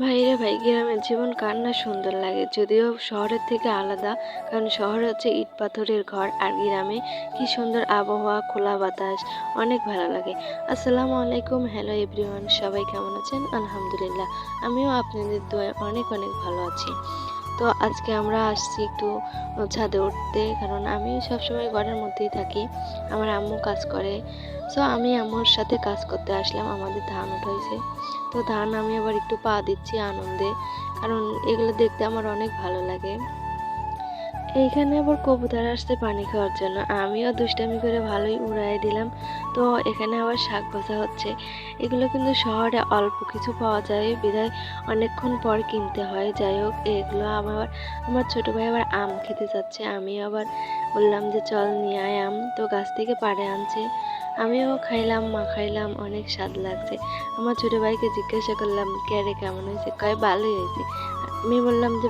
ভাইরে ভাই, গ্রামের জীবন কার না সুন্দর লাগে, যদিও শহরের থেকে আলাদা। কারণ শহরে হচ্ছে ইট পাথরের ঘর, আর গ্রামে কি সুন্দর আবহাওয়া, খোলা বাতাস, অনেক ভালো লাগে। আসসালামু আলাইকুম, হ্যালো এভরিওয়ান, সবাই কেমন আছেন? আলহামদুলিল্লাহ, আমিও আপনাদের দোয়ায় অনেক অনেক ভালো আছি। তো আজকে আমরা আসছি একটু ছাদে উঠতে, কারণ আমি সবসময় ঘরের মধ্যেই থাকি। আমার আম্মু কাজ করে, সো আমি আম্মুর সাথে কাজ করতে আসলাম। আমাদের ধান উঠাইছে, তো ধান আমি আবার একটু পা দিচ্ছি আনন্দে, কারণ এগুলো দেখতে আমার অনেক ভালো লাগে। এইখানে আবার কবুতর আসছে পানি খাওয়ার জন্য, আমিও দুষ্টামি করে ভালোই উড়াই দিলাম। তো এখানে আবার শাক ভাজা হচ্ছে। এগুলো কিন্তু শহরে অল্প কিছু পাওয়া যায়, বিধায় অনেকক্ষণ পর কিনতে হয়। যাই হোক, এগুলো আমার ছোট ভাই আবার আম খেতে যাচ্ছে, আমি আবার বললাম যে চল নিয়ে আয় আম। তো গাছ থেকে পাড়ে আনছে, আমিও খাইলাম, মা খাইলাম, অনেক স্বাদ লাগছে। আমার ছোট ভাইকে জিজ্ঞাসা করলাম, কে রে কেমন হয়েছে? কয় ভালোই হয়েছে। আমি বললাম যে